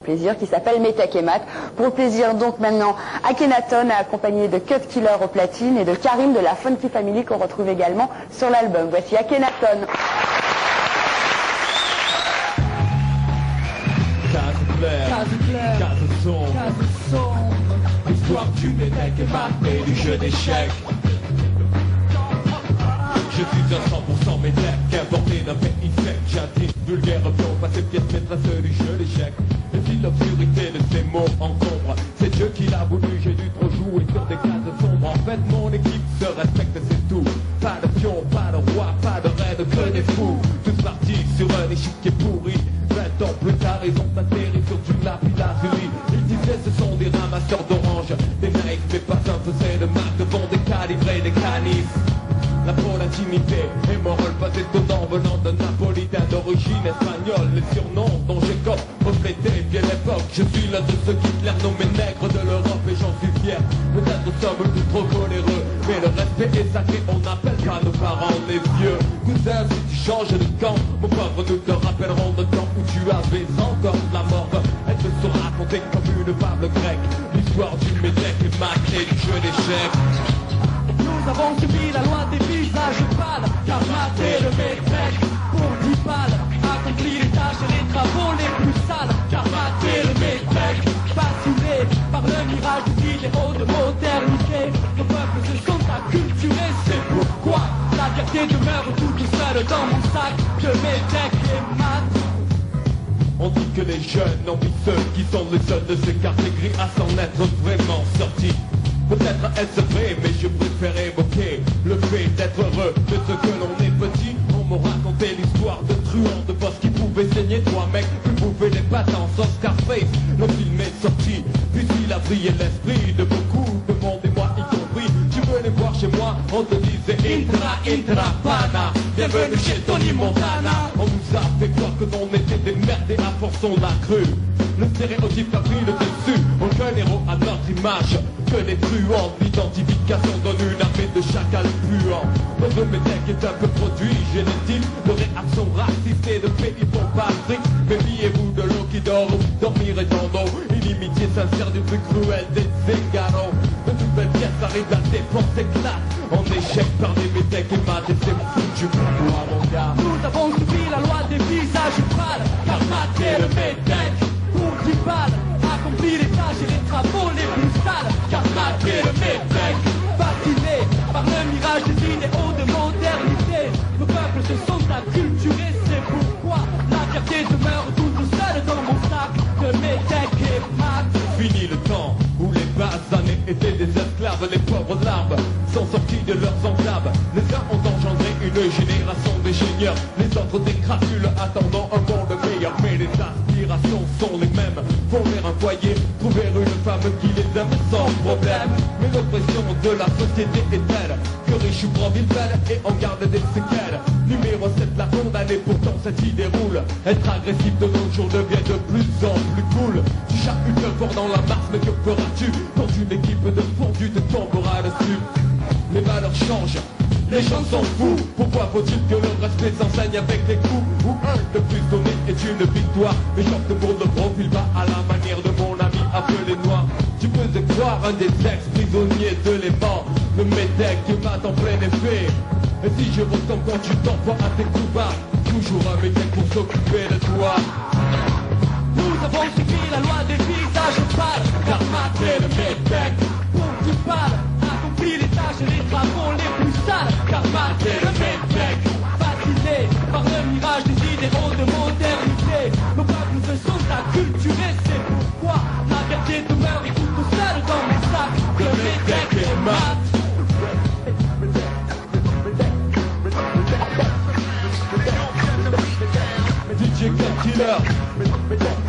Plaisir qui s'appelle Métèque et Math. Pour le plaisir donc maintenant Akhenaton accompagné de Cut Killer au platine et de Karim de la Funky Family qu'on retrouve également sur l'album. Voici Akhenaton. Case sombre, l'histoire du Métèque et Math et du jeu d'échecs. Je suis un 100% métèque, importé d'un pays sec. Jadis vulgaire plomb, passé pièce maîtresse du jeu d'échecs. Depuis l'obscurité de ces mots encombre, c'est Dieu qui l'a voulu, j'ai dû trop jouer sur des cases sombres. En fait mon équipe se respecte, c'est tout. Pas de pion, pas de roi, pas de raid, que des fous. Tous partis sur un échiquier pourri. 20 ans plus tard, ils ont atterri sur du lapis-lazuli. Ils disaient ce sont des ramasseurs d'oranges, des naïfs mais pas un faisait de maths devant des calibrés, des canifs. La volatilité et moral pas étonnant venant d'un napolitain d'origine espagnole. Les surnoms dont j'écope reflétaient bien l'époque. Je suis l'un de ceux qu'Hitler nommait nègre de l'Europe et j'en suis fier. Peut-être sommes-nous trop coléreux, mais le respect est sacré, on n'appelle pas nos parents les vieux. Cousin, si tu changes de camp, mon pauvre, nous te rappellerons de temps où tu avais encore la mort. Elle te sera racontée comme une fable grecque, l'histoire du Métèque et Math et du jeu d'échecs. Nous avons subi la loi des visages pâles, car Math est le Métèque pour 10 balles, accompli les tâches et les travaux les plus sales, car Math est le Métèque, fasciné par le mirage des idéaux de modernité. Nos peuples se sont acculturés, c'est pourquoi la fierté demeure toute seule dans mon sac de Métèque et Math. On dit que les jeunes envient ceux qui sont les seuls de s'écarter gris à s'en être vraiment sortis. Peut-être est-ce vrai, mais je préfère évoquer le fait d'être heureux de ce que l'on est petit. On m'a raconté l'histoire de truands, de boss qui pouvaient saigner. Toi mec, tu pouvais les battre en sauce Scarface. Le film est sorti, puis il a brillé l'esprit de beaucoup de monde et moi y compris. Tu venais voir chez moi, on te disait Intra, pana. Bienvenue chez Tony Montana. On nous a fait croire que l'on était des merdes et à force on l'a cru. Le stéréotype a pris le dessus, aucun héros à notre image que les truands. L'identification donne une armée de chacals puants. Notre Métèque est un peu produit génétique de réactions racistes et de pays pour Patrick. Méfiez-vous de l'eau qui dort, dormir est en eau. Inimitié sincère du plus cruel des égarons. De nouvelles pièces arrivent, la défense éclate en échec par des Métèques et Math et c'est foutu pour moi mon gars. Nous avons subi la loi des visages pâles, car Math est le Métèque pour 10 balles, accompli les tâches et les travaux les plus sales, car Math est le Métèque, fasciné par le mirage des idéaux de modernité. Nos peuples se sont acculturés, c'est pourquoi la fierté demeure toute seule dans mon sac de Métèque et Math. Fini le temps où les basanés étaient des esclaves, les pauvres larves sont sortis de leurs enclaves. Les uns ont engendré une génération d'ingénieurs, les autres des crapules attendant un monde meilleur. Mais les aspirations sont les mêmes, fonder un foyer, trouver une femme qui les aime sans problème. Mais l'oppression de la société est telle que riche ou pauvre il pèle et en garde des séquelles. Numéro 7 la condamnée, pourtant cette idée roule. Être agressif de nos jours devient de plus en plus cool. Tu chahutes fort dans la masse, mais que feras-tu quand une équipe de fondus te tombera dessus? Les valeurs changent, les gens sont fous. Pourquoi faut-il que le respect s'enseigne avec les coups? Où un de plus donné est une victoire. Mais j'opte pour le profil bas à la manière de mon ami appelé noir. Tu peux te croire un des ex-prisonniers de l'élément. Le Métèque et Math en plein effet. Et si je ressemble quand tu t'envoies à tes coups bas, toujours un Métèque pour s'occuper de toi. Nous avons suivi la loi des visages pâles, car Math est le Métèque pour 10 balles, accompli les tâches et les travaux les plus sales, car Math est le Métèque, fasciné par le mirage des idéaux de modernité. Nos peuples se sont acculturés, c'est pourquoi la fierté demeure toute seule dans mes sacs de Métèque et Math. DJ Cut Killer. Métèque